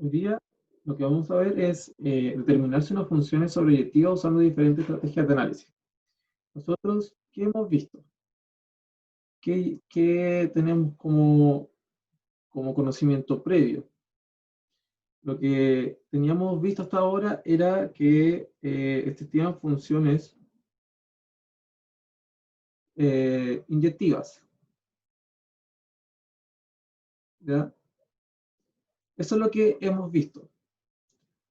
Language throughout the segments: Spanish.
Hoy día lo que vamos a ver es determinar si una función es sobreyectiva usando diferentes estrategias de análisis. Nosotros, ¿qué hemos visto? ¿Qué tenemos como conocimiento previo? Lo que teníamos visto hasta ahora era que existían funciones inyectivas, ¿ya? Eso es lo que hemos visto.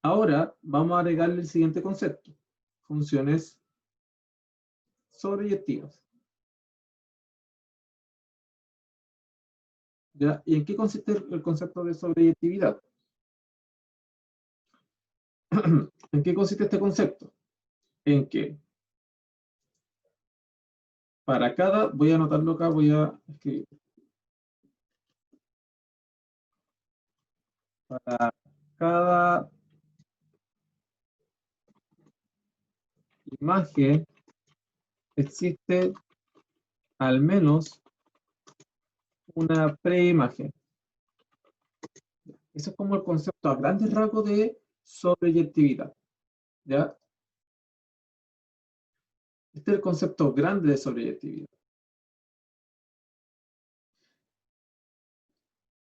Ahora vamos a agregarle el siguiente concepto, funciones sobreyectivas. ¿Ya? ¿Y en qué consiste el concepto de sobreyectividad? ¿En qué consiste este concepto? En que para cada, voy a anotarlo acá, voy a escribir, para cada imagen existe al menos una preimagen. Eso es como el concepto a grandes rasgos de sobreyectividad, ¿ya? Este es el concepto grande de sobreyectividad.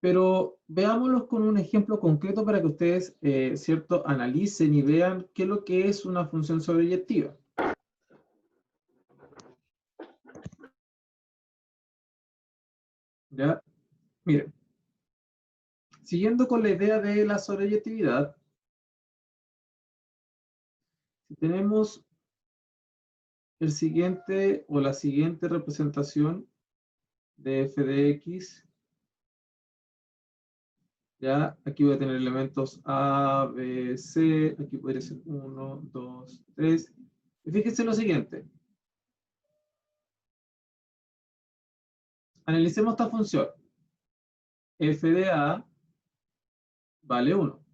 Pero veámoslo con un ejemplo concreto para que ustedes, ¿cierto?, analicen y vean qué es lo que es una función sobreyectiva. ¿Ya? Miren, siguiendo con la idea de la sobreyectividad, si tenemos el siguiente o la siguiente representación de f de x, ya aquí voy a tener elementos a, b, c, aquí podría ser 1, 2, 3. Y fíjense lo siguiente, analicemos esta función. F de a vale 1,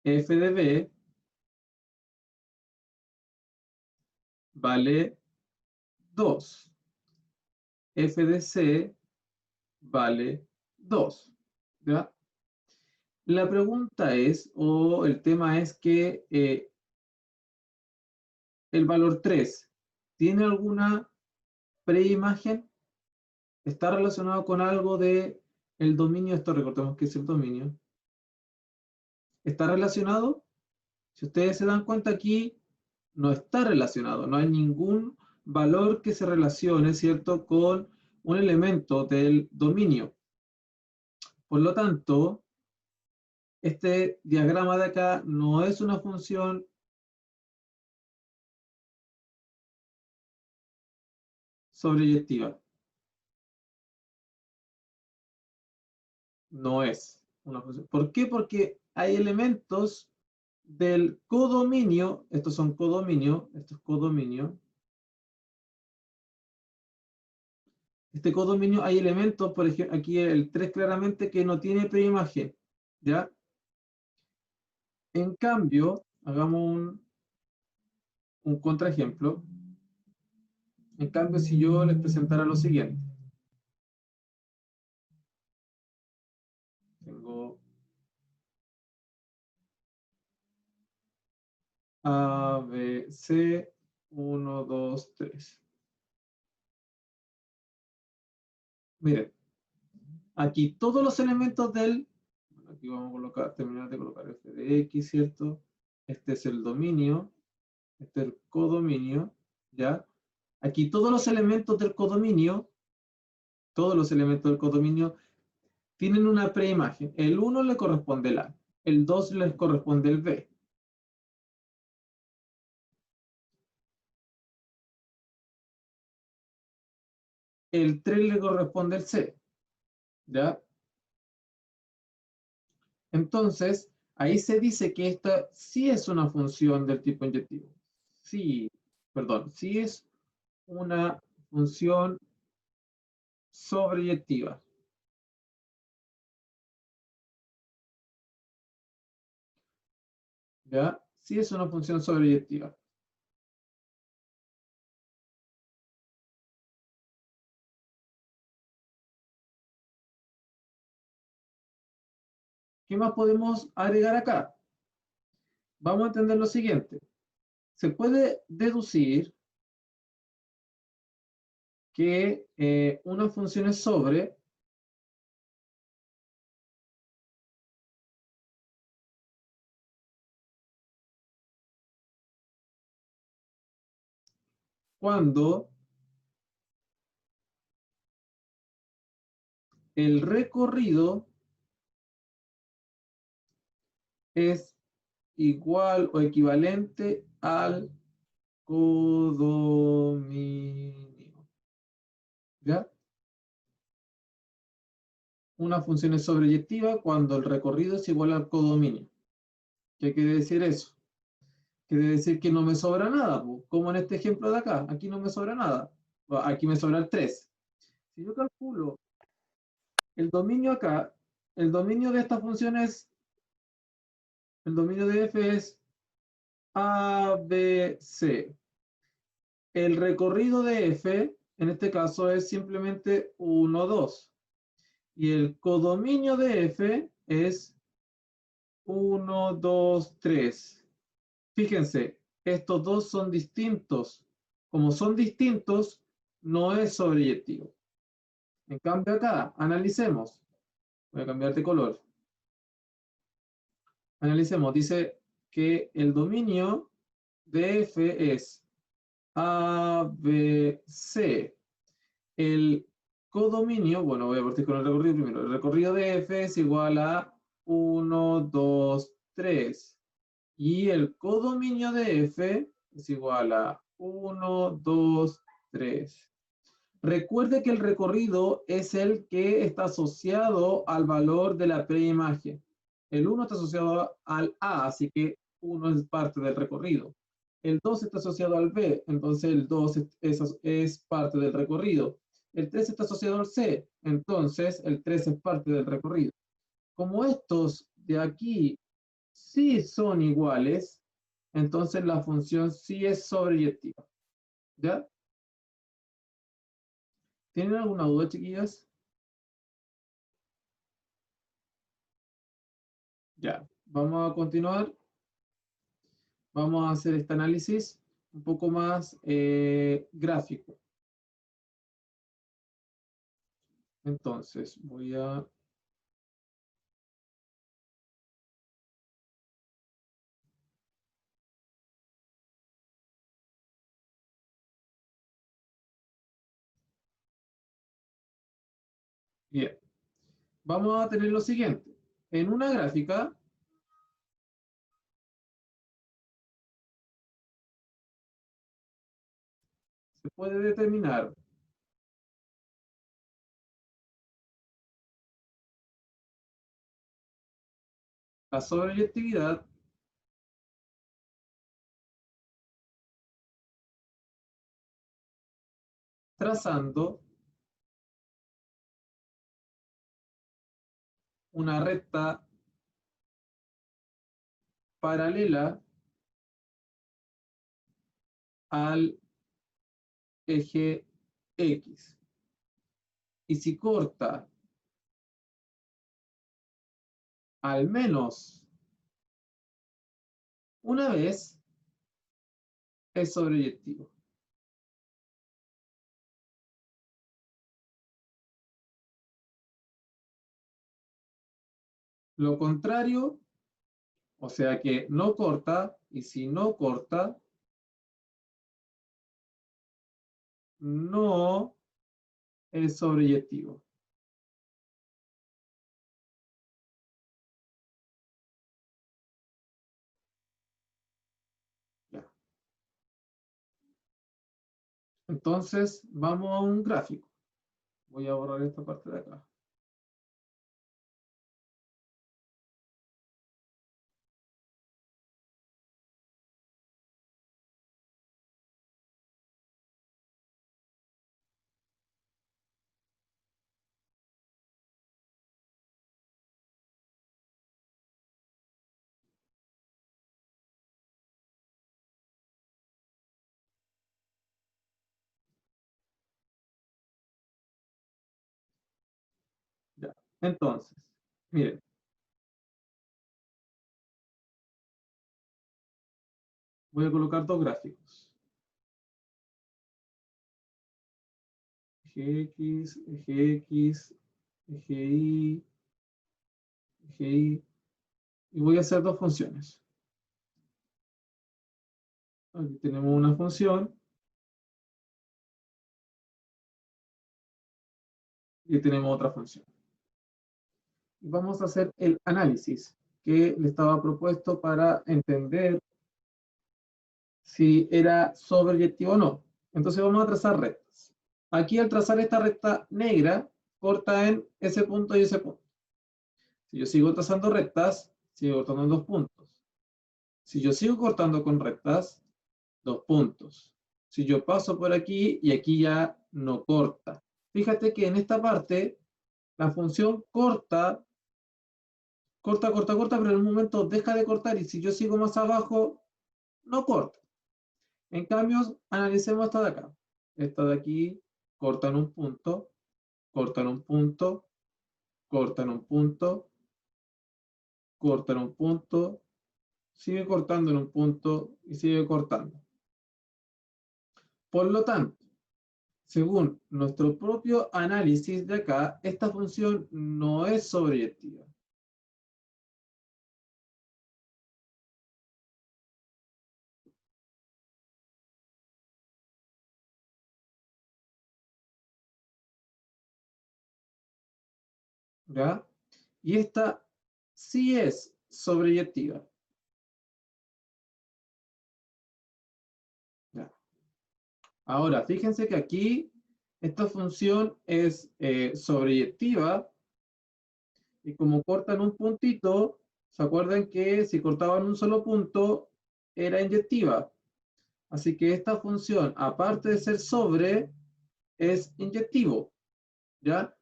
f de b vale 2, f de c vale 2. ¿Ya? La pregunta es, o el tema es que el valor 3 tiene alguna preimagen, está relacionado con algo de el dominio, esto recordemos que es el dominio, está relacionado. Si ustedes se dan cuenta aquí, no está relacionado, no hay ningún valor que se relacione, ¿cierto?, con un elemento del dominio. Por lo tanto, este diagrama de acá no es una función sobreyectiva. No es una función. ¿Por qué? Porque hay elementos del codominio, estos son codominio, esto es codominio. Este codominio hay elementos, por ejemplo, aquí el 3 claramente que no tiene preimagen, ¿ya? En cambio, hagamos un contraejemplo. En cambio, si yo les presentara lo siguiente. Tengo A, B, C, 1, 2, 3. Miren, aquí todos los elementos del, aquí vamos a colocar, terminar de colocar f de x, ¿cierto? Este es el dominio, este es el codominio, ¿ya? Aquí todos los elementos del codominio, todos los elementos del codominio tienen una preimagen. El 1 le corresponde el A, el 2 le corresponde el B. El 3 le corresponde el C, ¿ya? Entonces, ahí se dice que esta sí es una función del tipo inyectivo. Sí, perdón, sí es una función sobreyectiva. ¿Ya? Sí es una función sobreyectiva. ¿Qué más podemos agregar acá? Vamos a entender lo siguiente. Se puede deducir que una función es sobre cuando el recorrido es igual o equivalente al codominio. ¿Ya? Una función es sobreyectiva cuando el recorrido es igual al codominio. ¿Qué quiere decir eso? Quiere decir que no me sobra nada, como en este ejemplo de acá. Aquí no me sobra nada. Aquí me sobra el 3. Si yo calculo el dominio acá, el dominio de esta función es, el dominio de f es ABC. El recorrido de f, en este caso, es simplemente 1, 2. Y el codominio de f es 1, 2, 3. Fíjense, estos dos son distintos. Como son distintos, no es sobreyectivo. En cambio acá, analicemos. Voy a cambiar de color. Analicemos. Dice que el dominio de f es ABC. El codominio, bueno, voy a partir con el recorrido primero. El recorrido de f es igual a 1, 2, 3. Y el codominio de f es igual a 1, 2, 3. Recuerde que el recorrido es el que está asociado al valor de la preimagen. El 1 está asociado al A, así que 1 es parte del recorrido. El 2 está asociado al B, entonces el 2 es parte del recorrido. El 3 está asociado al C, entonces el 3 es parte del recorrido. Como estos de aquí sí son iguales, entonces la función sí es sobreyectiva. ¿Ya? ¿Tienen alguna duda, chiquillas? Ya, vamos a continuar. Vamos a hacer este análisis un poco más gráfico. Entonces, voy a... Bien, vamos a tener lo siguiente. En una gráfica se puede determinar la sobreyectividad trazando una recta paralela al eje X. Y si corta al menos una vez, es sobreyectivo. Lo contrario, o sea que no corta, y si no corta, no es sobreyectivo. Ya. Entonces, vamos a un gráfico. Voy a borrar esta parte de acá. Ya. Entonces, miren, Voy a colocar dos gráficos. Eje X, eje X, eje Y, eje Y. Y voy a hacer dos funciones. Aquí tenemos una función. Y tenemos otra función. Y vamos a hacer el análisis que le estaba propuesto para entender si era sobreyectivo o no. Entonces vamos a trazar rectas. Aquí al trazar esta recta negra, corta en ese punto y ese punto. Si yo sigo trazando rectas, sigo cortando en dos puntos. Si yo sigo cortando con rectas, dos puntos. Si yo paso por aquí y aquí ya no corta. Fíjate que en esta parte la función corta, pero en un momento deja de cortar y si yo sigo más abajo, no corta. En cambio, analicemos esta de acá. Esta de aquí corta en un punto, corta en un punto, corta en un punto, corta en un punto, sigue cortando en un punto y sigue cortando. Por lo tanto, según nuestro propio análisis de acá, esta función no es sobreyectiva. ¿Ya? Y esta sí es sobreyectiva. ¿Ya? Ahora, fíjense que aquí esta función es sobreyectiva y como cortan un puntito, ¿se acuerdan que si cortaban un solo punto era inyectiva? Así que esta función, aparte de ser sobre, es inyectivo, ¿ya?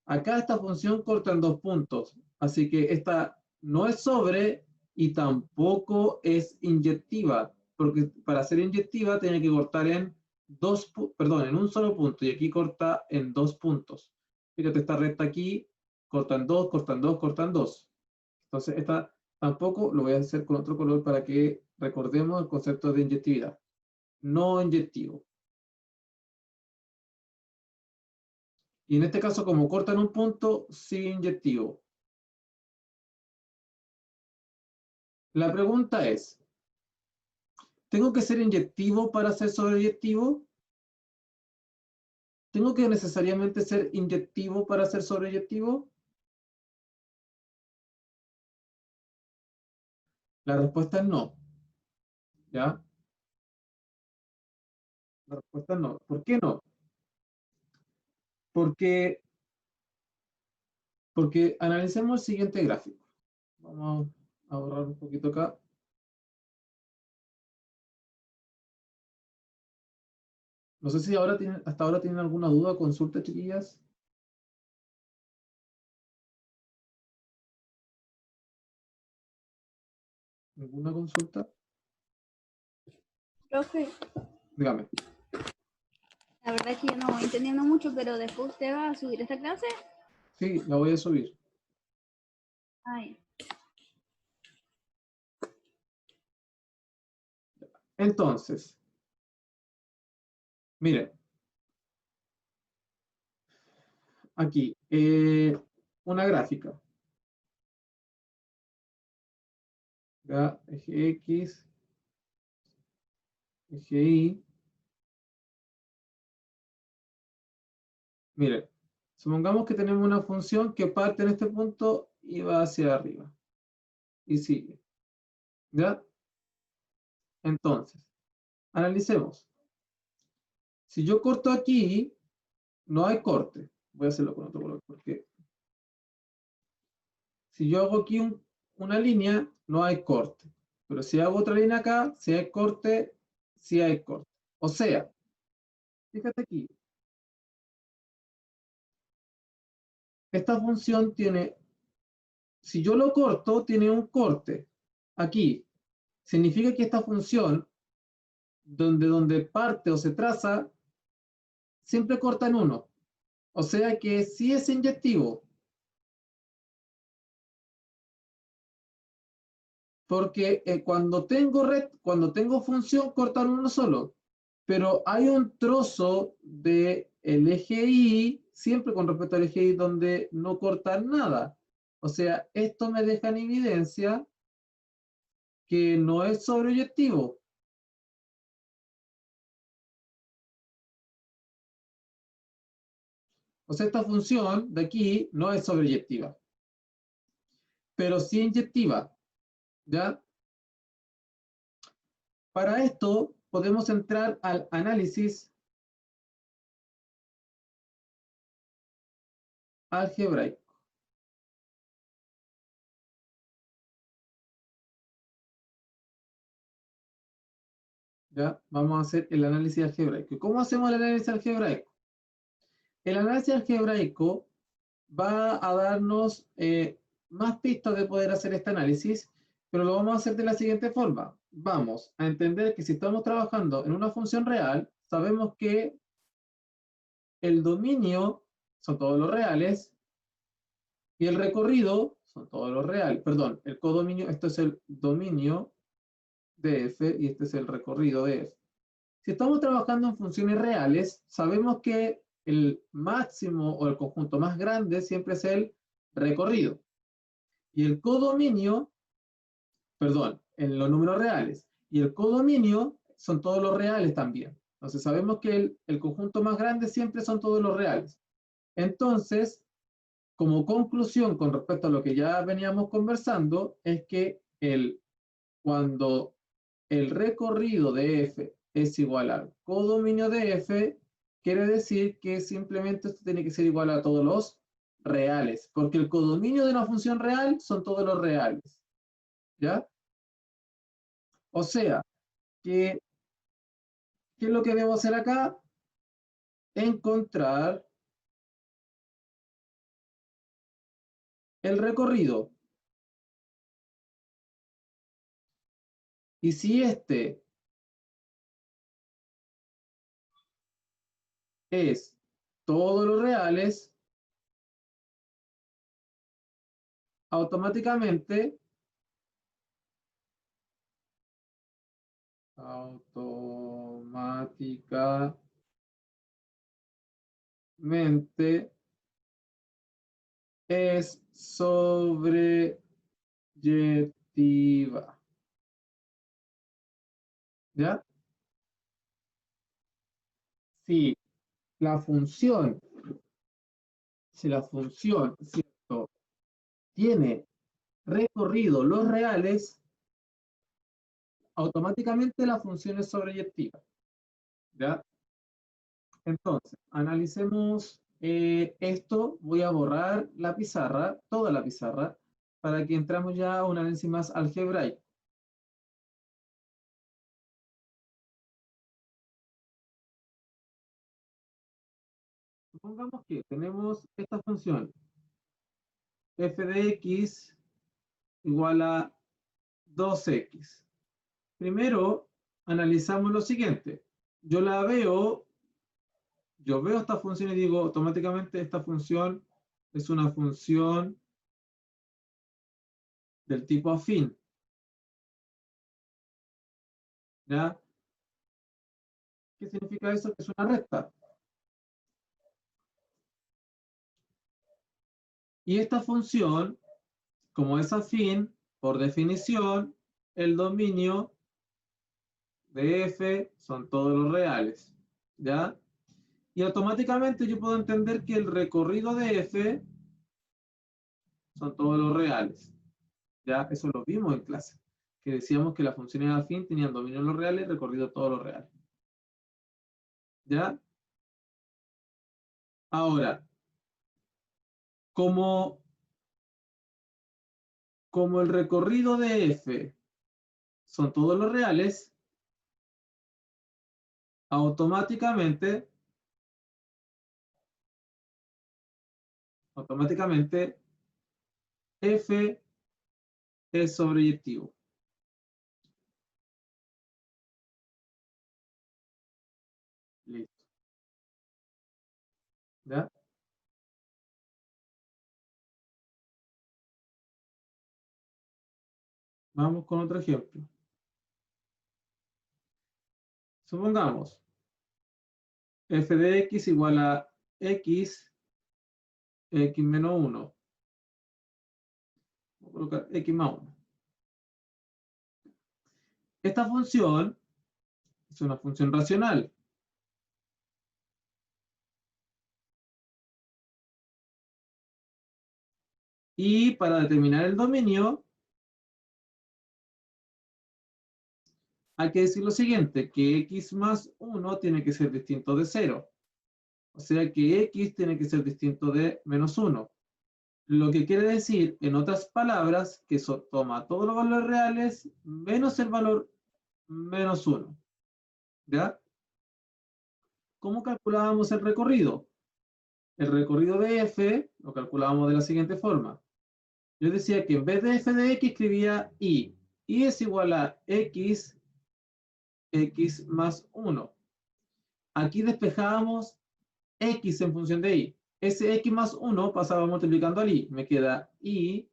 Acá esta función corta en dos puntos, así que esta no es sobre y tampoco es inyectiva, porque para ser inyectiva tiene que cortar en en un solo punto, y aquí corta en dos puntos. Fíjate, esta recta aquí, cortan dos, cortan dos, cortan dos. Entonces, esta tampoco lo voy a hacer con otro color para que recordemos el concepto de inyectividad. No inyectivo. Y en este caso, como cortan un punto, sí inyectivo. La pregunta es, ¿tengo que ser inyectivo para ser sobreyectivo? ¿Tengo que necesariamente ser inyectivo para ser sobreyectivo? La respuesta es no. ¿Ya? La respuesta es no. ¿Por qué no? Porque, porque analicemos el siguiente gráfico. Vamos a borrar un poquito acá. No sé si hasta ahora tienen alguna duda, consulta, chiquillas. ¿Ninguna consulta? Profe, Dígame. la verdad es que yo no voy entendiendo mucho, pero después usted va a subir esta clase. Sí, la voy a subir. Ay, Entonces, miren, aquí, una gráfica. ¿Ya? Eje X, eje Y. Mire, supongamos que tenemos una función que parte en este punto y va hacia arriba. Y sigue. ¿Ya? Entonces, analicemos. Si yo corto aquí, no hay corte. Voy a hacerlo con otro color, porque si yo hago aquí una línea, no hay corte. Pero si hago otra línea acá, si hay corte, sí hay corte. O sea, fíjate aquí. Esta función tiene, si yo lo corto, tiene un corte. Aquí. Significa que esta función, donde parte o se traza, siempre corta en uno. O sea que sí es inyectivo. Porque cuando tengo función, cortan uno solo. Pero hay un trozo del eje Y, siempre con respecto al eje Y, donde no cortan nada. O sea, esto me deja en evidencia que no es sobreoyectivo. O sea, esta función de aquí no es sobreyectiva, pero sí inyectiva, ¿ya? Para esto podemos entrar al análisis algebraico. ¿Ya? Vamos a hacer el análisis algebraico. ¿Cómo hacemos el análisis algebraico? El análisis algebraico va a darnos más pistas de poder hacer este análisis, pero lo vamos a hacer de la siguiente forma. Vamos a entender que si estamos trabajando en una función real, sabemos que el dominio son todos los reales y el recorrido son todos los reales. Perdón, el codominio, esto es el dominio de f y este es el recorrido de f. Si estamos trabajando en funciones reales, sabemos que el máximo o el conjunto más grande siempre es el recorrido. Y el codominio, perdón, en los números reales. Y el codominio son todos los reales también. Entonces sabemos que el conjunto más grande siempre son todos los reales. Entonces, como conclusión con respecto a lo que ya veníamos conversando, es que cuando el recorrido de f es igual al codominio de f, quiere decir que simplemente esto tiene que ser igual a todos los reales, porque el codominio de una función real son todos los reales, ¿ya? O sea, que, ¿qué es lo que debo hacer acá? Encontrar el recorrido. Y si este es todos los reales, automáticamente es sobreyectiva. ¿Ya? Si la función, si la función, ¿cierto?, tiene recorrido los reales, automáticamente la función es sobreyectiva. ¿Ya? Entonces, analicemos esto. Voy a borrar la pizarra, toda la pizarra, para que entramos ya a un análisis más algebraico. Supongamos que tenemos esta función f de x igual a 2x. Primero, analizamos lo siguiente. Yo veo esta función y digo automáticamente esta función es una función del tipo afín. ¿Ya? ¿Qué significa eso? Que es una recta. Y esta función, como es afín, por definición, el dominio de f son todos los reales. ¿Ya? Y automáticamente yo puedo entender que el recorrido de f son todos los reales. Ya eso lo vimos en clase, que decíamos que las funciones afín tenían dominio en los reales y recorrido todos los reales. ¿Ya? Ahora, como, como el recorrido de f son todos los reales, automáticamente f es sobreyectivo. Listo. ¿Ya? Vamos con otro ejemplo. Supongamos f de x igual a x menos 1. Voy a colocar x más 1. Esta función es una función racional. Y para determinar el dominio, hay que decir lo siguiente, que x más 1 tiene que ser distinto de 0. O sea que x tiene que ser distinto de menos 1. Lo que quiere decir, en otras palabras, que eso toma todos los valores reales menos el valor menos 1. ¿Ya? ¿Cómo calculábamos el recorrido? El recorrido de f lo calculábamos de la siguiente forma. Yo decía que en vez de f de x escribía y. Y es igual a x más 1. Aquí despejábamos x en función de y. Ese x más 1 pasaba multiplicando al y. Me queda y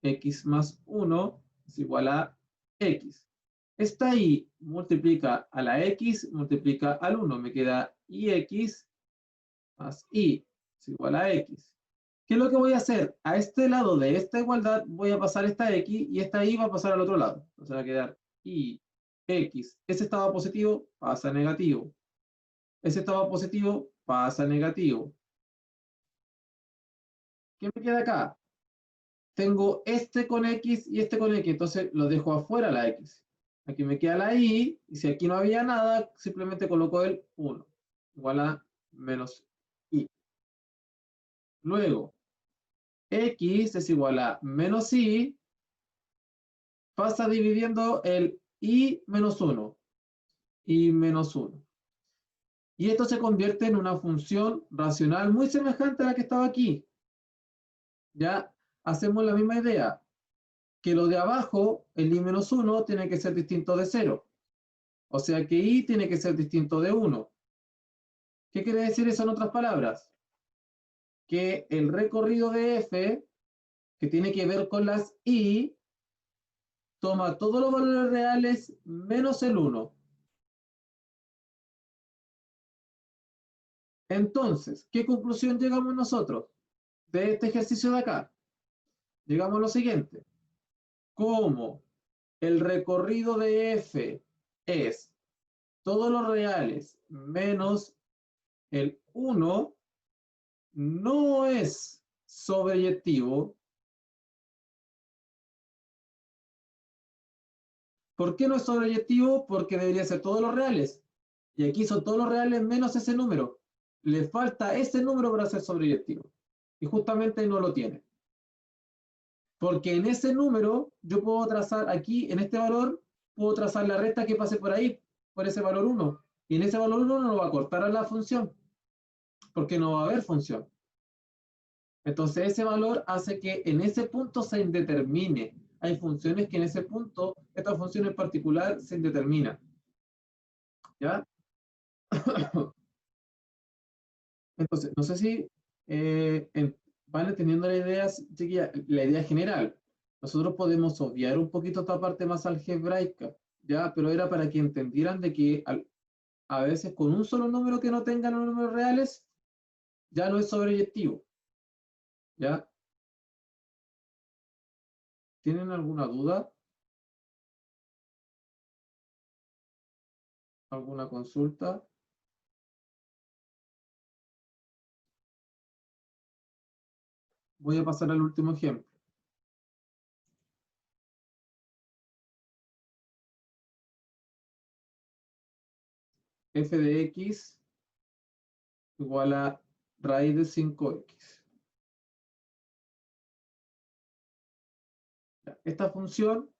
x más 1 es igual a x. Esta y multiplica a la x, multiplica al 1. Me queda ix más y es igual a x. ¿Qué es lo que voy a hacer? A este lado de esta igualdad voy a pasar esta x y esta y va a pasar al otro lado. Entonces va a quedar y x. Ese estaba positivo, pasa a negativo. Ese estaba positivo, pasa a negativo. ¿Qué me queda acá? Tengo este con x y este con x, entonces lo dejo afuera la x. Aquí me queda la y si aquí no había nada, simplemente coloco el 1, igual a menos y. Luego, x es igual a menos y, pasa dividiendo el y menos 1, y menos 1. Y esto se convierte en una función racional muy semejante a la que estaba aquí. Ya hacemos la misma idea, que lo de abajo, el i menos 1, tiene que ser distinto de 0. O sea que i tiene que ser distinto de 1. ¿Qué quiere decir eso en otras palabras? Que el recorrido de f, que tiene que ver con las i, toma todos los valores reales menos el 1. Entonces, ¿qué conclusión llegamos nosotros de este ejercicio de acá? Llegamos a lo siguiente. Como el recorrido de f es todos los reales menos el 1, no es sobreyectivo. ¿Por qué no es sobreyectivo? Porque debería ser todos los reales. Y aquí son todos los reales menos ese número. Le falta ese número para ser sobreyectivo. Y justamente no lo tiene. Porque en ese número yo puedo trazar aquí, en este valor, puedo trazar la recta que pase por ahí, por ese valor 1. Y en ese valor 1 no lo va a cortar a la función. Porque no va a haber función. Entonces ese valor hace que en ese punto se indetermine. Hay funciones que en ese punto, esta función en particular, se indetermina. ¿Ya? Entonces, no sé si van entendiendo la idea, chiquilla, la idea general. Nosotros podemos obviar un poquito esta parte más algebraica, ¿ya? Pero era para que entendieran de que a veces con un solo número que no tenga los números reales, ya no es sobreyectivo, ¿ya? ¿Tienen alguna duda? ¿Alguna consulta? Voy a pasar al último ejemplo. F de x igual a raíz de 5x. Esta función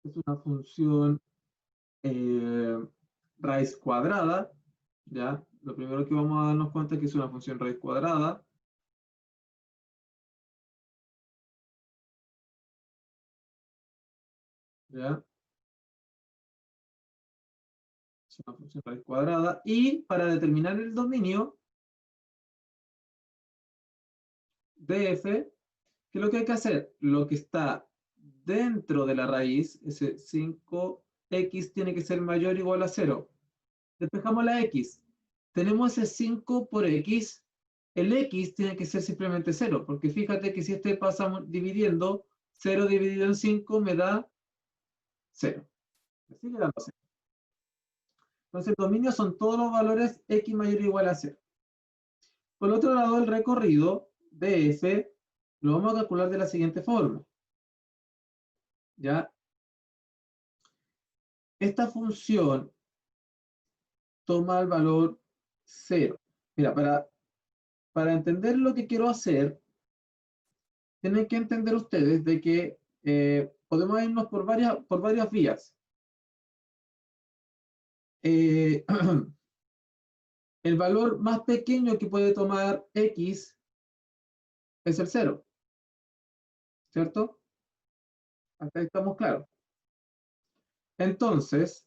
es una función raíz cuadrada, ¿ya? Lo primero que vamos a darnos cuenta es que es una función raíz cuadrada. ¿Ya? Es una función raíz cuadrada. Y para determinar el dominio de f, ¿qué es lo que hay que hacer? Lo que está dentro de la raíz, ese 5x tiene que ser mayor o igual a 0. Despejamos la x. Tenemos ese 5 por x. El x tiene que ser simplemente 0, porque fíjate que si este pasa dividiendo, 0 dividido en 5 me da 0. Me sigue dando 0. Entonces el dominio son todos los valores x mayor o igual a 0. Por otro lado, el recorrido de f lo vamos a calcular de la siguiente forma. ¿Ya? Esta función toma el valor 0. Mira, para entender lo que quiero hacer, tienen que entender ustedes de que podemos irnos por varias vías. El valor más pequeño que puede tomar x es el 0, ¿cierto? Hasta ahí estamos claros. Entonces,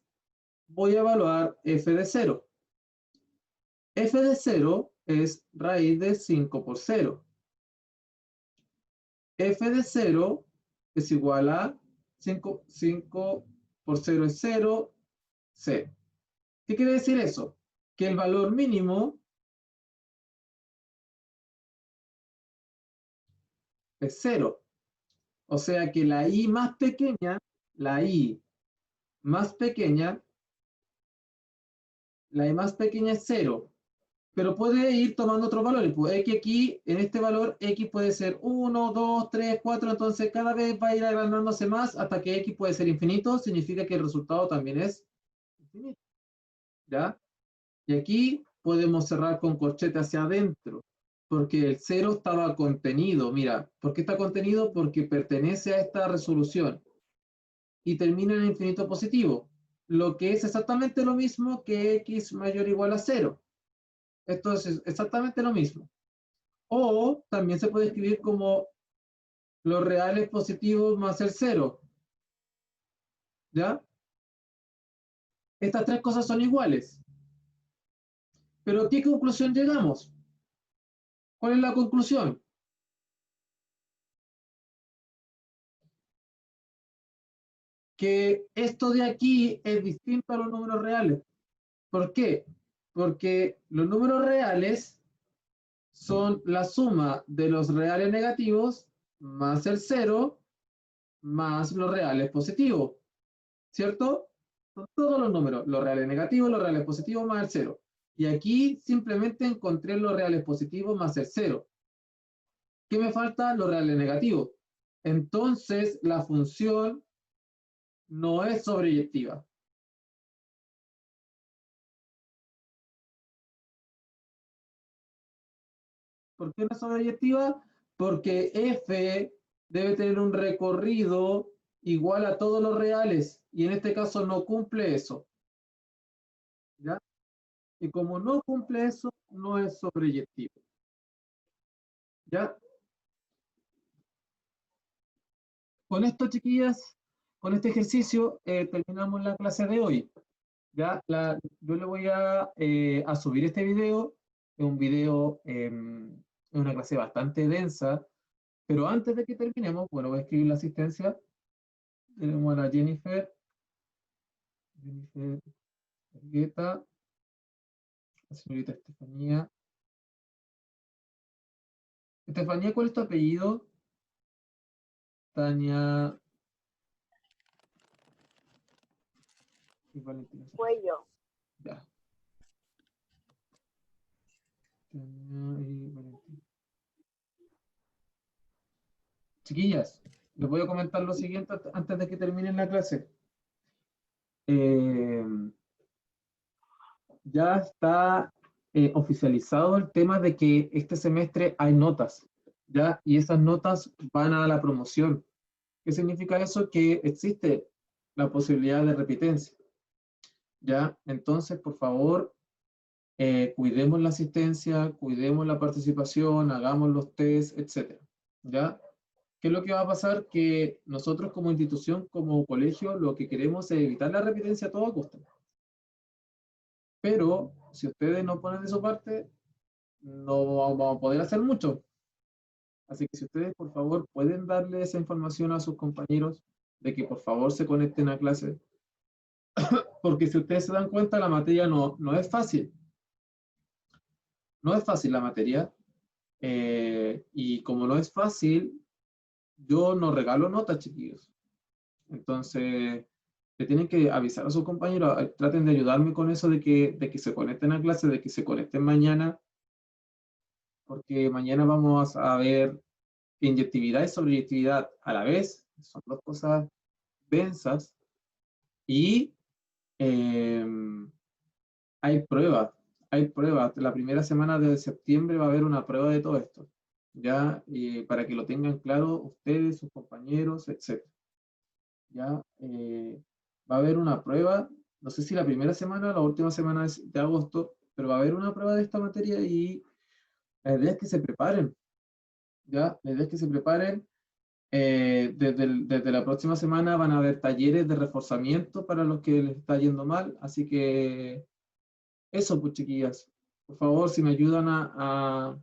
voy a evaluar f de 0. F de 0 es raíz de 5 por 0. F de 0 es igual a 5 por 0 es 0, 0. ¿Qué quiere decir eso? Que el valor mínimo es 0. O sea que la i más pequeña, la i más pequeña, es 0. Pero puede ir tomando otros valores. Pues x aquí, en este valor, x puede ser 1, 2, 3, 4. Entonces cada vez va a ir agrandándose más hasta que x puede ser infinito. Significa que el resultado también es infinito. ¿Ya? Y aquí podemos cerrar con corchete hacia adentro. Porque el 0 estaba contenido. Mira, ¿por qué está contenido? Porque pertenece a esta resolución. Y termina en infinito positivo. Lo que es exactamente lo mismo que x mayor o igual a 0. Esto es exactamente lo mismo. O también se puede escribir como los reales positivos más el 0. ¿Ya? Estas tres cosas son iguales. Pero ¿a qué conclusión llegamos? ¿Cuál es la conclusión? Que esto de aquí es distinto a los números reales. ¿Por qué? Porque los números reales son la suma de los reales negativos más el 0 más los reales positivos, ¿cierto? Son todos los números, los reales negativos, los reales positivos más el 0. Y aquí simplemente encontré los reales positivos más el 0. ¿Qué me falta? Los reales negativos. Entonces la función no es sobreyectiva. ¿Por qué no es sobreyectiva? Porque f debe tener un recorrido igual a todos los reales, y en este caso no cumple eso. ¿Ya? Y como no cumple eso, no es sobreyectivo. ¿Ya? Con esto, chiquillas, con este ejercicio terminamos la clase de hoy. ¿Ya? Yo le voy a subir este video. Es un video, es una clase bastante densa, pero antes de que terminemos, bueno, voy a escribir la asistencia. Tenemos a la Jennifer Argueta, la señorita Estefanía. Estefanía, ¿cuál es tu apellido? Tania y Valentina. Cuello. Ya. Tania y Valentina. Chiquillas, les voy a comentar lo siguiente antes de que terminen la clase. Ya está oficializado el tema de que este semestre hay notas, ¿ya? Y esas notas van a la promoción. ¿Qué significa eso? Que existe la posibilidad de repitencia, ¿ya? Entonces, por favor, cuidemos la asistencia, cuidemos la participación, hagamos los test, etc. ¿Ya? ¿Qué es lo que va a pasar? Que nosotros como institución, como colegio, lo que queremos es evitar la repitencia a toda costa. Pero si ustedes no ponen de su parte, no vamos a poder hacer mucho. Así que si ustedes, por favor, pueden darle esa información a sus compañeros de que por favor se conecten a clase, porque si ustedes se dan cuenta, la materia no es fácil. No es fácil la materia, y como no es fácil, yo no regalo notas, chiquillos. Entonces, le tienen que avisar a sus compañeros, traten de ayudarme con eso de que se conecten a clase, de que se conecten mañana, porque mañana vamos a ver inyectividad y sobreyectividad a la vez, son dos cosas densas, y eh, hay pruebas. La primera semana de septiembre va a haber una prueba de todo esto, ya, para que lo tengan claro ustedes, sus compañeros, etc. Ya, va a haber una prueba, no sé si la primera semana o la última semana de agosto, pero va a haber una prueba de esta materia y la idea es que se preparen, ya, la idea es que se preparen. Desde la próxima semana van a haber talleres de reforzamiento para los que les está yendo mal, así que eso, pues chiquillas, por favor, si me ayudan a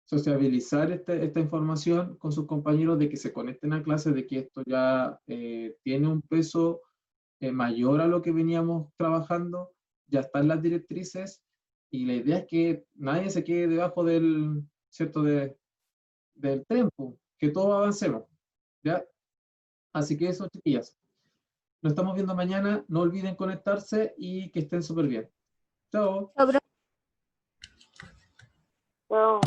sociabilizar esta información con sus compañeros, de que se conecten a clase, de que esto ya tiene un peso mayor a lo que veníamos trabajando, ya están las directrices, y la idea es que nadie se quede debajo ¿cierto? Del tren, pues, que todos avancemos, ¿ya? Así que eso, chiquillas. Nos estamos viendo mañana. No olviden conectarse y que estén súper bien. Chao. Sobre Chao.